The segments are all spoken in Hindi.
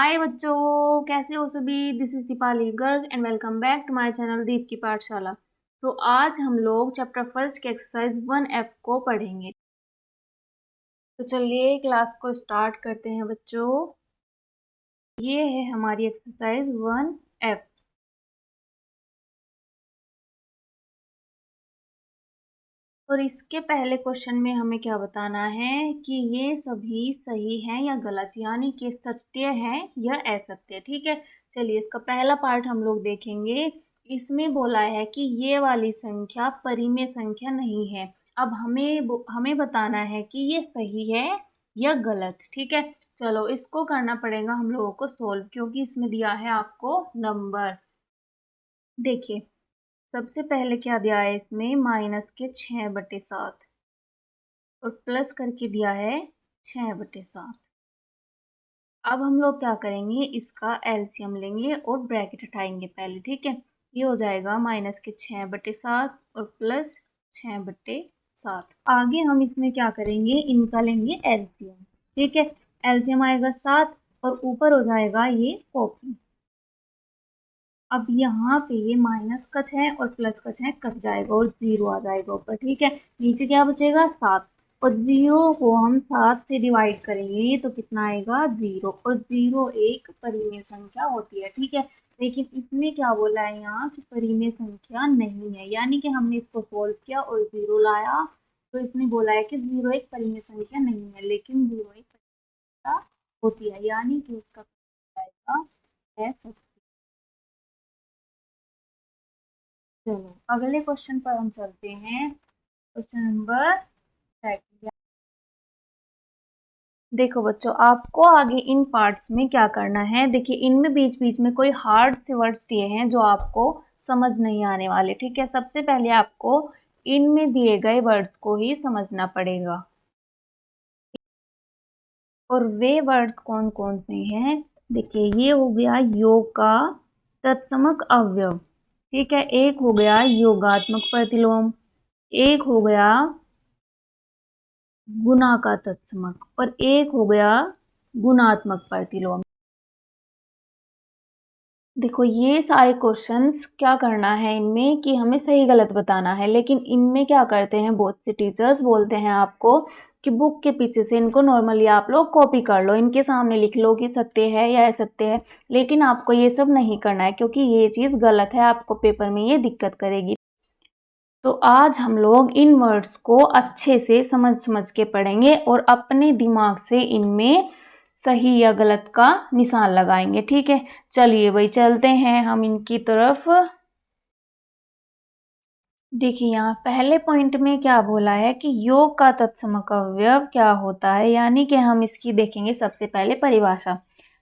हाय बच्चों, कैसे हो सभी। This is Deepali Garg and welcome back to my channel Deep ki Pathshala. तो आज हम लोग चैप्टर फर्स्ट के एक्सरसाइज 1F को पढ़ेंगे। तो चलिए क्लास को स्टार्ट करते हैं बच्चों। ये है हमारी एक्सरसाइज 1F। और इसके पहले क्वेश्चन में हमें क्या बताना है कि ये सभी सही हैं या गलत, यानी कि सत्य है या असत्य। ठीक है, चलिए इसका पहला पार्ट हम लोग देखेंगे। इसमें बोला है कि ये वाली संख्या परिमेय संख्या नहीं है। अब हमें बताना है कि ये सही है या गलत। ठीक है, चलो इसको करना पड़ेगा हम लोगों को सोल्व, क्योंकि इसमें दिया है आपको नंबर। देखिए सबसे पहले क्या दिया है, इसमें माइनस के 6/7 और प्लस करके दिया है 6/7। अब हम लोग क्या करेंगे, इसका एलसीएम लेंगे और ब्रैकेट हटाएंगे पहले। ठीक है, ये हो जाएगा माइनस के 6/7 और प्लस 6/7। आगे हम इसमें क्या करेंगे, इनका लेंगे एलसीएम। ठीक है, एलसीएम आएगा 7 और ऊपर हो जाएगा ये कॉपी। अब यहाँ पे ये माइनस का 6 और प्लस का 6 कट जाएगा और 0 आ जाएगा ऊपर। ठीक है, नीचे क्या बचेगा 7 और 0 को हम 7 से डिवाइड करेंगे तो कितना आएगा 0। और 0 एक परिमेय संख्या होती है। ठीक है, लेकिन इसमें क्या बोला है यहाँ कि परिमेय संख्या नहीं है, यानी कि हमने इसको सोल्व किया और 0 लाया तो इसने बोला है कि 0 एक परिमेय संख्या नहीं है, लेकिन 0 एक परिमेय संख्या होती है, यानी कि उसका आएगा ऐसा। चलो अगले क्वेश्चन पर हम चलते हैं। Question number 2। देखो बच्चों, आपको आगे इन पार्ट्स में क्या करना है। देखिए इनमें बीच बीच में कोई हार्ड से वर्ड्स दिए हैं जो आपको समझ नहीं आने वाले। ठीक है, सबसे पहले आपको इनमें दिए गए वर्ड्स को ही समझना पड़ेगा। और वे वर्ड्स कौन कौन से हैं, देखिए ये हो गया योग का तत्समक अवयव। ठीक है, एक हो गया योगात्मक प्रतिलोम, एक हो गया गुणा का तत्समक और एक हो गया गुणात्मक प्रतिलोम। देखो ये सारे क्वेश्चंस क्या करना है इनमें कि हमें सही गलत बताना है, लेकिन इनमें क्या करते हैं बहुत से टीचर्स बोलते हैं आपको कि बुक के पीछे से इनको नॉर्मली आप लोग कॉपी कर लो, इनके सामने लिख लो कि सत्य है या असत्य है। लेकिन आपको ये सब नहीं करना है, क्योंकि ये चीज़ गलत है, आपको पेपर में ये दिक्कत करेगी। तो आज हम लोग इन वर्ड्स को अच्छे से समझ समझ के पढ़ेंगे और अपने दिमाग से इनमें सही या गलत का निशान लगाएंगे। ठीक है, चलिए भाई चलते हैं हम इनकी तरफ। देखिए यहाँ पहले पॉइंट में क्या बोला है कि योग का तत्समक अवयव क्या होता है, यानी कि हम इसकी देखेंगे सबसे पहले परिभाषा।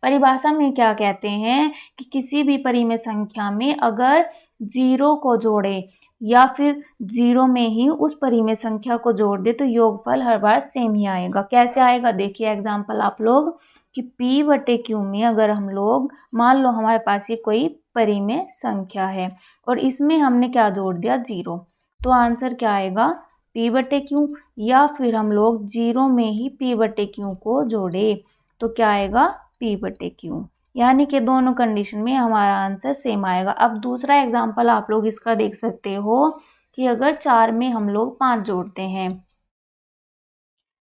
परिभाषा में क्या कहते हैं कि किसी भी परिमेय संख्या में अगर 0 को जोड़े या फिर 0 में ही उस परिमेय संख्या को जोड़ दे तो योगफल हर बार सेम ही आएगा। कैसे आएगा, देखिए एग्जाम्पल आप लोग कि P/Q में अगर हम लोग मान लो हमारे पास ये कोई परिमेय संख्या है और इसमें हमने क्या जोड़ दिया 0, तो आंसर क्या आएगा P/Q। या फिर हम लोग 0 में ही P/Q को जोड़े तो क्या आएगा P/Q, यानी कि दोनों कंडीशन में हमारा आंसर सेम आएगा। अब दूसरा एग्जांपल आप लोग इसका देख सकते हो कि अगर 4 में हम लोग 5 जोड़ते हैं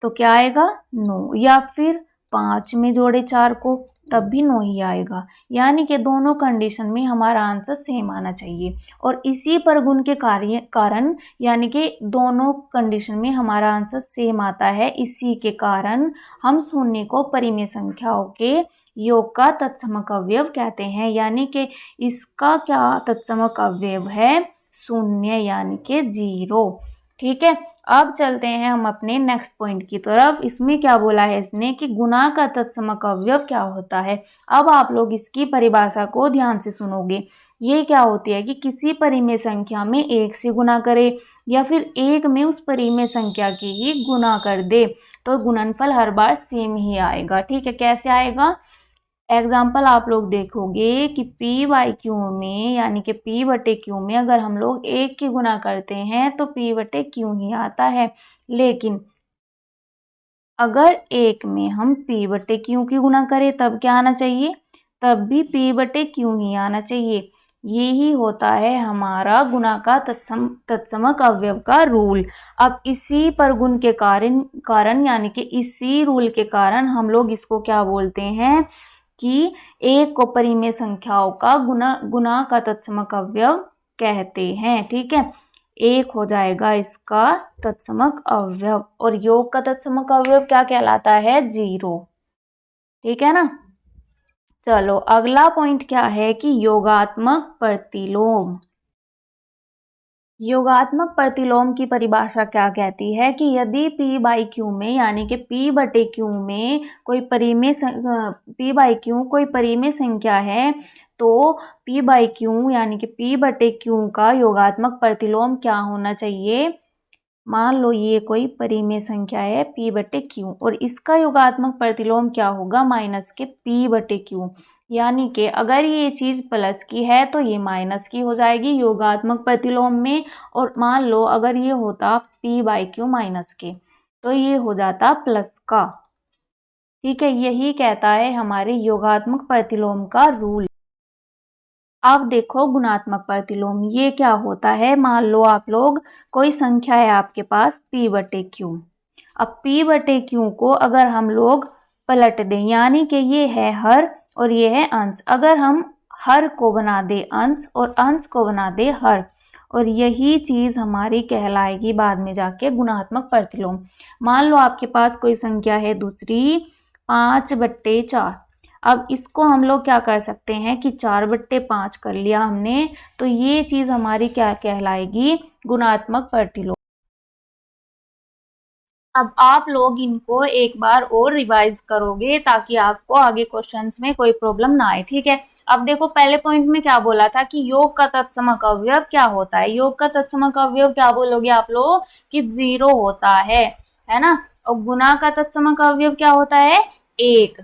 तो क्या आएगा 9, या फिर 5 में जोड़े 4 को तब भी 9 ही आएगा, यानी कि दोनों कंडीशन में हमारा आंसर सेम आना चाहिए। और इसी पर गुण के कारण यानी कि दोनों कंडीशन में हमारा आंसर सेम आता है, इसी के कारण हम शून्य को परिमेय संख्याओं के योग का तत्समक अवयव कहते हैं, यानी कि इसका क्या तत्समक अवयव है शून्य, यानी कि 0। ठीक है, अब चलते हैं हम अपने नेक्स्ट पॉइंट की तरफ। इसमें क्या बोला है इसने कि गुणा का तत्समक अवयव क्या होता है। अब आप लोग इसकी परिभाषा को ध्यान से सुनोगे। ये क्या होती है कि किसी परिमेय संख्या में 1 से गुणा करे या फिर 1 में उस परिमेय संख्या की ही गुणा कर दे तो गुणनफल हर बार सेम ही आएगा। ठीक है, कैसे आएगा, एग्जाम्पल आप लोग देखोगे कि P/Q में यानी कि P/Q में अगर हम लोग 1 की गुना करते हैं तो P/Q ही आता है, लेकिन अगर 1 में हम P/Q की गुना करें तब क्या आना चाहिए तब भी p बटे q ही आना चाहिए। ये ही होता है हमारा गुणा का तत्समक अवयव का रूल। अब इसी पर गुण के कारण यानी कि इसी रूल के कारण हम लोग इसको क्या बोलते हैं कि एक को परिमेय संख्याओं का गुणा का तत्समक अवयव कहते हैं। ठीक है, एक हो जाएगा इसका तत्समक अवयव और योग का तत्समक अवयव क्या कहलाता है? 0। ठीक है ना। चलो अगला पॉइंट क्या है कि योगात्मक प्रतिलोम। योगात्मक प्रतिलोम की परिभाषा क्या कहती है कि यदि p बाई क्यू में यानी कि p बटे क्यू में कोई परिमेय संख्या है तो p बाई क्यू यानी कि p बटे क्यू का योगात्मक प्रतिलोम क्या होना चाहिए? मान लो ये कोई परिमेय संख्या है p बटे क्यू और इसका योगात्मक प्रतिलोम क्या होगा? माइनस के p बटे क्यू। यानी कि अगर ये चीज़ प्लस की है तो ये माइनस की हो जाएगी योगात्मक प्रतिलोम में, और मान लो अगर ये होता p बाई क्यू माइनस के तो ये हो जाता प्लस का। ठीक है, यही कहता है हमारे योगात्मक प्रतिलोम का रूल। अब देखो गुणात्मक प्रतिलोम, ये क्या होता है? मान लो आप लोग कोई संख्या है आपके पास p बटे क्यू। अब p बटे क्यू को अगर हम लोग पलट दें यानी कि ये है हर और ये है अंश, अगर हम हर को बना दे अंश और अंश को बना दे हर, और यही चीज़ हमारी कहलाएगी बाद में जाके गुणात्मक प्रतिलोम। मान लो आपके पास कोई संख्या है दूसरी 5 बट्टे 4। अब इसको हम लोग क्या कर सकते हैं कि 4 बट्टे 5 कर लिया हमने, तो ये चीज़ हमारी क्या कहलाएगी? गुणात्मक प्रतिलोम। अब आप लोग इनको एक बार और रिवाइज करोगे ताकि आपको आगे क्वेश्चंस में कोई प्रॉब्लम ना आए। ठीक है, अब देखो पहले पॉइंट में क्या बोला था कि योग का तत्समक अवयव क्या होता है? योग का तत्समक अवयव क्या बोलोगे आप लोग कि 0 होता है ना। और गुणा का तत्समक अवयव क्या होता है? 1।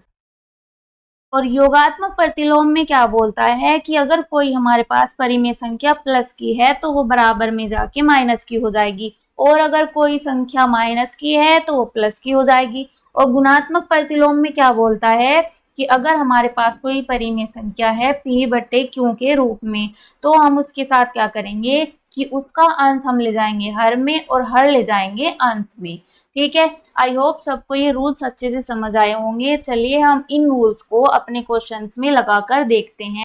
और योगात्मक प्रतिलोम में क्या बोलता है कि अगर कोई हमारे पास परिमेय संख्या प्लस की है तो वो बराबर में जाके माइनस की हो जाएगी, और अगर कोई संख्या माइनस की है तो वो प्लस की हो जाएगी। और गुणात्मक प्रतिलोम में क्या बोलता है कि अगर हमारे पास कोई परिमेय संख्या है p बटे q के रूप में, तो हम उसके साथ क्या करेंगे कि उसका अंश हम ले जाएंगे हर में और हर ले जाएंगे अंश में। ठीक है, आई होप सबको ये रूल्स अच्छे से समझ आए होंगे। चलिए हम इन रूल्स को अपने क्वेश्चंस में लगाकर देखते हैं।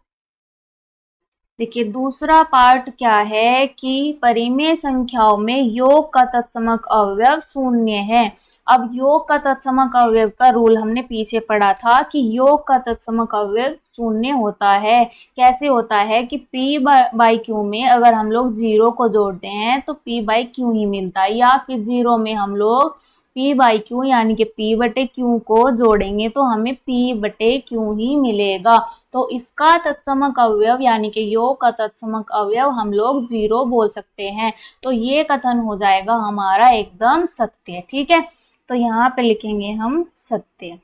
देखिए दूसरा पार्ट क्या है कि परिमेय संख्याओं में योग का तत्समक अवयव 0 है। अब योग का तत्समक अवयव का रूल हमने पीछे पढ़ा था कि योग का तत्समक अवयव 0 होता है। कैसे होता है कि p बाई क्यू में अगर हम लोग 0 को जोड़ते हैं तो p बाई क्यू ही मिलता है, या फिर 0 में हम लोग p बाई क्यू यानी कि p बटे क्यू को जोड़ेंगे तो हमें p बटे क्यू ही मिलेगा। तो इसका तत्समक अवयव यानी कि योग का तत्समक अवयव हम लोग 0 बोल सकते हैं। तो ये कथन हो जाएगा हमारा एकदम सत्य। ठीक है, तो यहाँ पे लिखेंगे हम सत्य।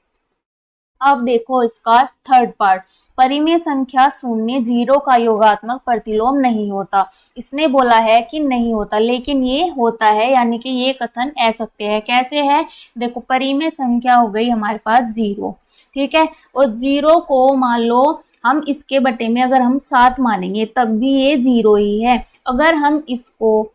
अब देखो इसका थर्ड पार्ट, परिमेय संख्या 0 का योगात्मक प्रतिलोम नहीं होता। इसने बोला है कि नहीं होता, लेकिन ये होता है, यानी कि ये कथन असत्य है। कैसे है? देखो परिमेय संख्या हो गई हमारे पास 0, ठीक है, और 0 को मान लो हम इसके बटे में अगर हम 7 मानेंगे तब भी ये 0 ही है। अगर हम इसको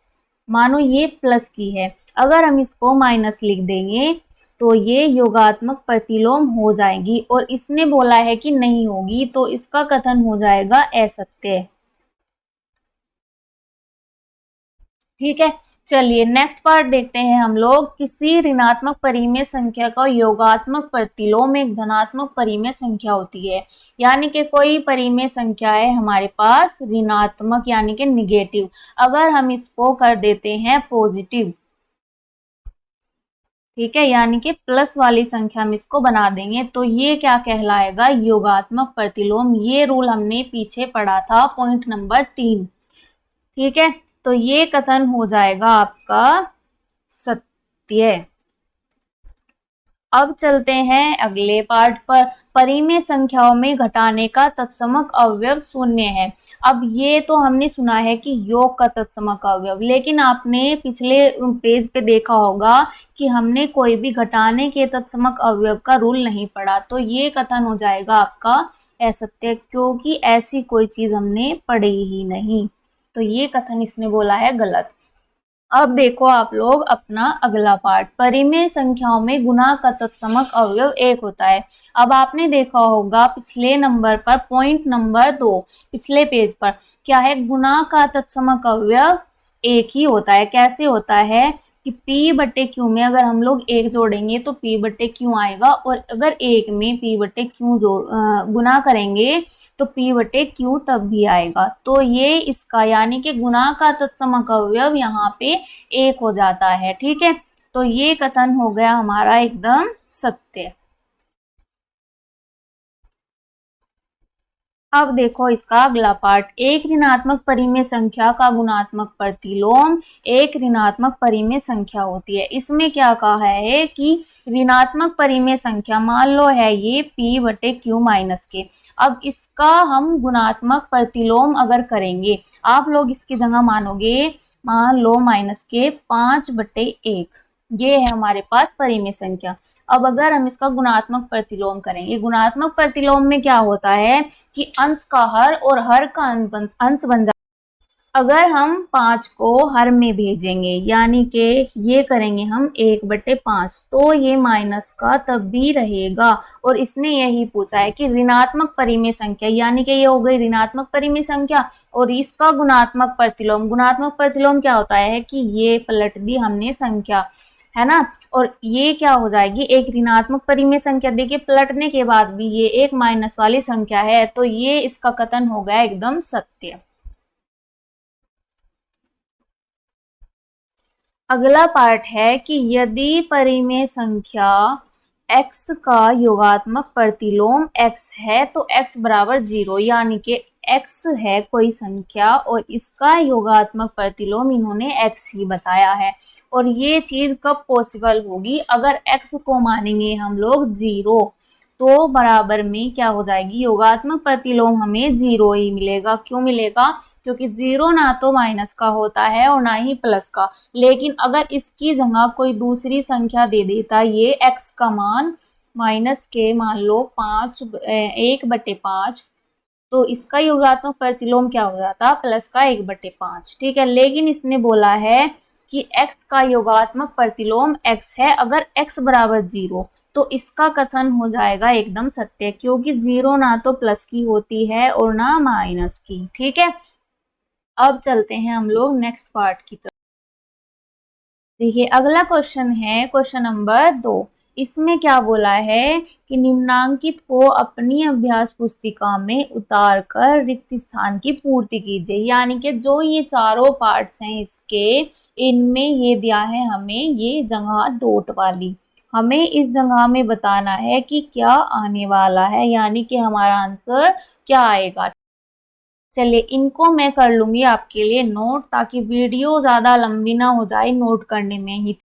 मानो ये प्लस की है, अगर हम इसको माइनस लिख देंगे तो ये योगात्मक प्रतिलोम हो जाएगी, और इसने बोला है कि नहीं होगी तो इसका कथन हो जाएगा असत्य। ठीक है, चलिए नेक्स्ट पार्ट देखते हैं हम लोग। किसी ऋणात्मक परिमेय संख्या का योगात्मक प्रतिलोम एक धनात्मक परिमेय संख्या होती है। यानी कि कोई परिमेय संख्या है हमारे पास ऋणात्मक यानी कि निगेटिव, अगर हम इसको कर देते हैं पॉजिटिव, ठीक है, यानी कि प्लस वाली संख्या हम इसको बना देंगे तो ये क्या कहलाएगा? योगात्मक प्रतिलोम। ये रूल हमने पीछे पढ़ा था पॉइंट नंबर 3। ठीक है, तो ये कथन हो जाएगा आपका सत्य। अब चलते हैं अगले पार्ट पर। परिमेय संख्याओं में घटाने का तत्समक अवयव 0 है। अब ये तो हमने सुना है कि योग का तत्समक अवयव, लेकिन आपने पिछले पेज पे देखा होगा कि हमने कोई भी घटाने के तत्समक अवयव का रूल नहीं पढ़ा। तो ये कथन हो जाएगा आपका असत्य, क्योंकि ऐसी कोई चीज हमने पढ़ी ही नहीं। तो ये कथन इसने बोला है गलत। अब देखो आप लोग अपना अगला पार्ट, परिमेय संख्याओं में गुणा का तत्समक अवयव 1 होता है। अब आपने देखा होगा पिछले नंबर पर पॉइंट नंबर 2 पिछले पेज पर क्या है, गुणा का तत्समक अवयव 1 ही होता है। कैसे होता है कि P बटे Q में अगर हम लोग 1 जोड़ेंगे तो P बटे Q आएगा, और अगर 1 में P बटे Q गुना करेंगे तो P बटे Q तब भी आएगा। तो ये इसका यानी कि गुणा का तत्समक अवयव यहाँ पे 1 हो जाता है। ठीक है, तो ये कथन हो गया हमारा एकदम सत्य। अब देखो इसका अगला पार्ट, एक ऋणात्मक परिमेय संख्या का गुणात्मक प्रतिलोम एक ऋणात्मक परिमेय संख्या होती है। इसमें क्या कहा है कि ऋणात्मक परिमेय संख्या मान लो है ये P बटे Q माइनस के। अब इसका हम गुणात्मक प्रतिलोम अगर करेंगे, आप लोग इसकी जगह मानोगे, मान लो माइनस के 5/1, ये है हमारे पास परिमेय संख्या। अब अगर हम इसका गुणात्मक प्रतिलोम करेंगे, गुणात्मक प्रतिलोम में क्या होता है कि अंश का हर और हर का अंश बन जाए। अगर हम 5 को हर में भेजेंगे यानी कि ये करेंगे हम 1/5, तो ये माइनस का तब भी रहेगा। और इसने यही पूछा है कि ऋणात्मक परिमेय संख्या, यानी कि ये हो गई ऋणात्मक परिमेय संख्या और इसका गुणात्मक प्रतिलोम। गुणात्मक प्रतिलोम क्या होता है कि ये पलट दी हमने संख्या, है ना, और ये क्या हो जाएगी एक ऋणात्मक परिमेय संख्या। देखिए पलटने के बाद भी ये एक माइनस वाली संख्या है, तो ये इसका कथन हो गया एकदम सत्य। अगला पार्ट है कि यदि परिमेय संख्या x का योगात्मक प्रतिलोम x है तो x बराबर 0, यानी कि x है कोई संख्या और इसका योगात्मक प्रतिलोम इन्होंने x ही बताया है। और ये चीज कब पॉसिबल होगी, अगर x को मानेंगे हम लोग 0 तो बराबर में क्या हो जाएगी, योगात्मक प्रतिलोम हमें 0 ही मिलेगा। क्यों मिलेगा, क्योंकि 0 ना तो माइनस का होता है और ना ही प्लस का। लेकिन अगर इसकी जगह कोई दूसरी संख्या दे देता ये x का मान माइनस के मान लो 1/5, तो इसका योगात्मक प्रतिलोम क्या हो जाता, प्लस का 1/5। ठीक है, लेकिन इसने बोला है कि x का योगात्मक प्रतिलोम x है। अगर x बराबर 0 तो इसका कथन हो जाएगा एकदम सत्य, क्योंकि 0 ना तो प्लस की होती है और ना माइनस की। ठीक है, अब चलते हैं हम लोग नेक्स्ट पार्ट की तरफ। देखिए अगला क्वेश्चन है क्वेश्चन नंबर 2। इसमें क्या बोला है कि निम्नांकित को अपनी अभ्यास पुस्तिका में उतार कर रिक्त स्थान की पूर्ति कीजिए। यानी कि जो ये चारों पार्ट्स हैं इसके, इनमें ये दिया है हमें ये जगह डॉट वाली, हमें इस जगह में बताना है कि क्या आने वाला है, यानी कि हमारा आंसर क्या आएगा। चलिए इनको मैं कर लूंगी आपके लिए नोट, ताकि वीडियो ज्यादा लंबी ना हो जाए नोट करने में ही।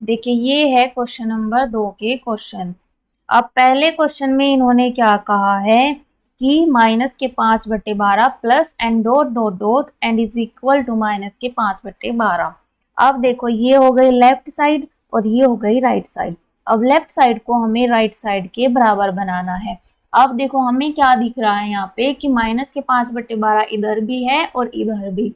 देखिए ये है क्वेश्चन नंबर 2 के क्वेश्चंस। अब पहले क्वेश्चन में इन्होंने क्या कहा है कि -5/12 plus and dot dot dot and is equal to -5/12। अब देखो ये हो गई लेफ्ट साइड और ये हो गई राइट साइड। अब लेफ्ट साइड को हमें राइट साइड के बराबर बनाना है। अब देखो हमें क्या दिख रहा है यहाँ पे कि -5/12 इधर भी है और इधर भी,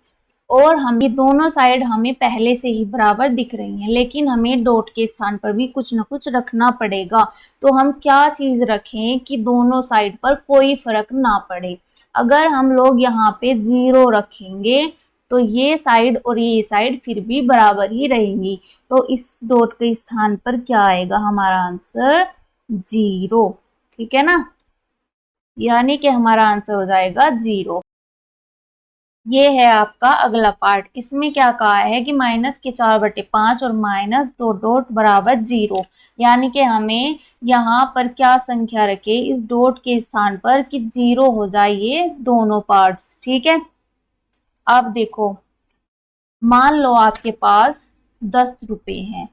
और हम ये दोनों साइड हमें पहले से ही बराबर दिख रही हैं, लेकिन हमें डॉट के स्थान पर भी कुछ ना कुछ रखना पड़ेगा। तो हम क्या चीज रखें कि दोनों साइड पर कोई फर्क ना पड़े। अगर हम लोग यहाँ पे 0 रखेंगे तो ये साइड और ये साइड फिर भी बराबर ही रहेंगी। तो इस डॉट के स्थान पर क्या आएगा, हमारा आंसर 0। ठीक है ना, यानी कि हमारा आंसर हो जाएगा 0। ये है आपका अगला पार्ट। इसमें क्या कहा है कि -4/5 और माइनस डॉट डॉट बराबर 0, यानी कि हमें यहाँ पर क्या संख्या रखे इस डॉट के स्थान पर कि 0 हो जाए ये दोनों पार्ट्स। ठीक है, अब देखो मान लो आपके पास 10 रुपए हैं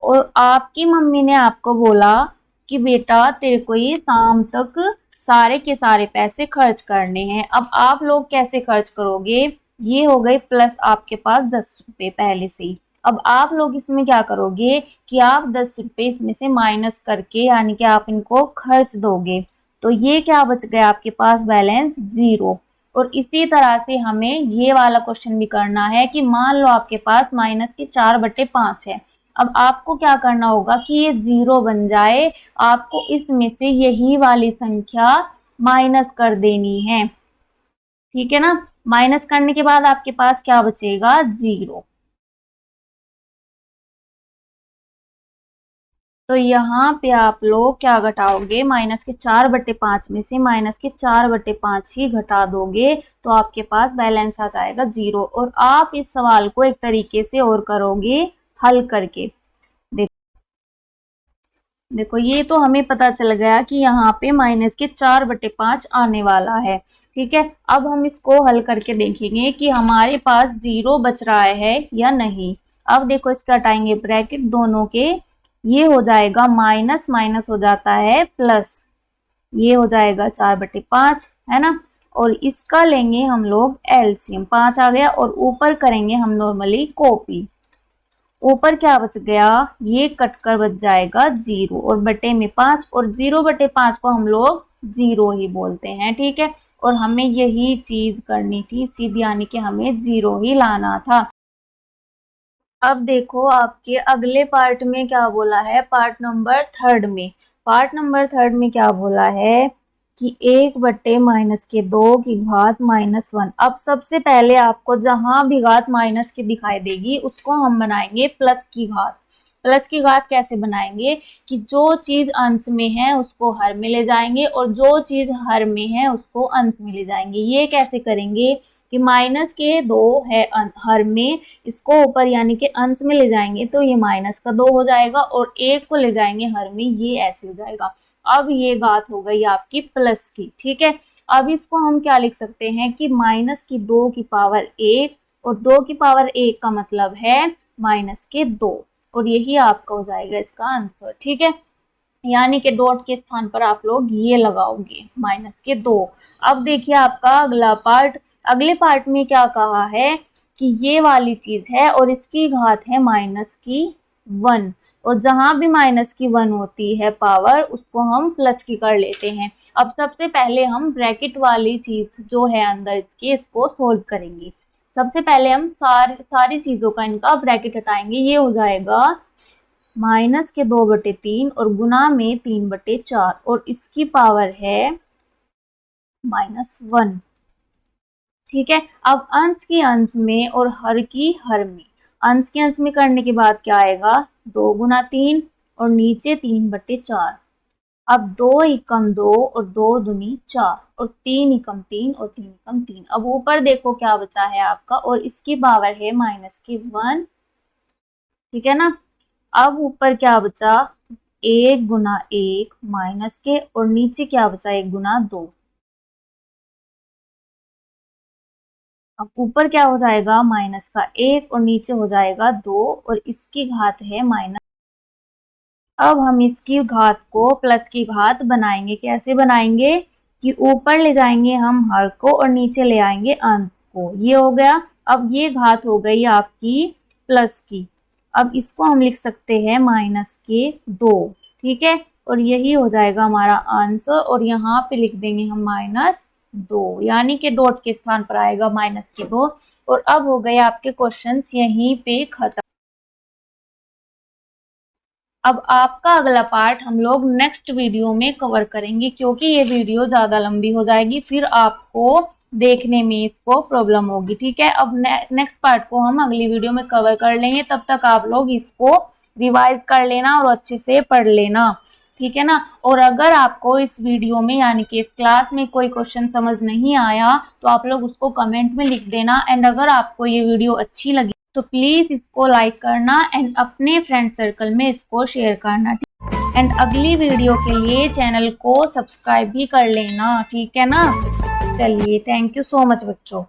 और आपकी मम्मी ने आपको बोला कि बेटा तेरे को ये शाम तक सारे के सारे पैसे खर्च करने हैं। अब आप लोग कैसे खर्च करोगे, ये हो गए प्लस आपके पास 10 रुपए पहले से ही। अब आप लोग इसमें क्या करोगे कि आप 10 रुपये इसमें से माइनस करके यानी कि आप इनको खर्च दोगे, तो ये क्या बच गया आपके पास बैलेंस 0। और इसी तरह से हमें ये वाला क्वेश्चन भी करना है कि मान लो आपके पास माइनस के 4/5 है। अब आपको क्या करना होगा कि ये 0 बन जाए, आपको इसमें से यही वाली संख्या माइनस कर देनी है, ठीक है ना। माइनस करने के बाद आपके पास क्या बचेगा 0। तो यहाँ पे आप लोग क्या घटाओगे, माइनस के 4/5 में से माइनस के 4/5 ही घटा दोगे, तो आपके पास बैलेंस आ जाएगा 0। और आप इस सवाल को एक तरीके से और करोगे हल करके। देखो ये तो हमें पता चल गया कि यहाँ पे माइनस के 4/5 आने वाला है, ठीक है। अब हम इसको हल करके देखेंगे कि हमारे पास 0 बच रहा है या नहीं। अब देखो इसका हटाएंगे ब्रैकेट दोनों के, ये हो जाएगा माइनस माइनस हो जाता है प्लस, ये हो जाएगा 4/5, है ना। और इसका लेंगे हम लोग एलसीएम, 5 आ गया, और ऊपर करेंगे हम नॉर्मली कॉपी। ऊपर क्या बच गया, ये कटकर बच जाएगा 0 और बटे में 5, और 0/5 को हम लोग 0 ही बोलते हैं, ठीक है। और हमें यही चीज करनी थी सीधी, यानी कि हमें 0 ही लाना था। अब देखो आपके अगले पार्ट में क्या बोला है, पार्ट नंबर 3 में। पार्ट नंबर 3 में क्या बोला है कि 1/-2 की घात -1। अब सबसे पहले आपको जहां भी घात माइनस की दिखाई देगी उसको हम बनाएंगे प्लस की घात। प्लस की घात कैसे बनाएंगे कि जो चीज अंश में है उसको हर में ले जाएंगे, और जो चीज हर में है उसको अंश में ले जाएंगे। ये कैसे करेंगे कि -2 है हर में, इसको ऊपर यानी कि अंश में ले जाएंगे तो ये -2 हो जाएगा, और 1 को ले जाएंगे हर में, ये ऐसे हो जाएगा। अब ये घात हो गई आपकी प्लस की, ठीक है। अब इसको हम क्या लिख सकते हैं कि -2 की पावर 1, और 2 की पावर 1 का मतलब है -2, और यही आपका हो जाएगा इसका आंसर, ठीक है। यानी कि डॉट के स्थान पर आप लोग ये लगाओगे -2। अब देखिए आपका अगला पार्ट। अगले पार्ट में क्या कहा है कि ये वाली चीज है और इसकी घात है -1, और जहां भी -1 होती है पावर उसको हम प्लस की कर लेते हैं। अब सबसे पहले हम ब्रैकेट वाली चीज जो है अंदर इसके, इसको सोल्व करेंगे। सबसे पहले हम सारी चीजों का इनका ब्रैकेट हटाएंगे। ये हो जाएगा -2/3 और गुना में 3/4, और इसकी पावर है -1, ठीक है। अब अंश की अंश में और हर की हर में, अंश की अंश में करने के बाद क्या आएगा 2 गुना 3, और नीचे 3/4। अब 2 एकम 2 और 2 दूनी 4, और 3 एकम 3 और 3 एकम 3। अब ऊपर देखो क्या बचा है आपका, और इसकी पावर है -1, ठीक है ना। अब ऊपर क्या बचा 1 गुना 1 माइनस के, और नीचे क्या बचा 1 गुना 2। अब ऊपर क्या हो जाएगा माइनस का 1 और नीचे हो जाएगा 2, और इसकी घात है माइनस। अब हम इसकी घात को प्लस की घात बनाएंगे। कैसे बनाएंगे कि ऊपर ले जाएंगे हम हर को और नीचे ले आएंगे अंश को, ये हो गया। अब ये घात हो गई आपकी प्लस की। अब इसको हम लिख सकते हैं -2, ठीक है। और यही हो जाएगा हमारा आंसर, और यहाँ पे लिख देंगे हम -2, यानी कि डॉट के स्थान पर आएगा -2। और अब हो गए आपके क्वेश्चंस यहीं पे खत्म। अब आपका अगला पार्ट हम लोग नेक्स्ट वीडियो में कवर करेंगे, क्योंकि ये वीडियो ज़्यादा लंबी हो जाएगी, फिर आपको देखने में इसको प्रॉब्लम होगी, ठीक है। अब नेक्स्ट पार्ट को हम अगली वीडियो में कवर कर लेंगे, तब तक आप लोग इसको रिवाइज कर लेना और अच्छे से पढ़ लेना, ठीक है ना। और अगर आपको इस वीडियो में यानी कि इस क्लास में कोई क्वेश्चन समझ नहीं आया तो आप लोग उसको कमेंट में लिख देना। एंड अगर आपको ये वीडियो अच्छी लगी तो प्लीज इसको लाइक करना एंड अपने फ्रेंड सर्कल में इसको शेयर करना, एंड अगली वीडियो के लिए चैनल को सब्सक्राइब भी कर लेना, ठीक है ना। चलिए, थैंक यू सो मच बच्चों।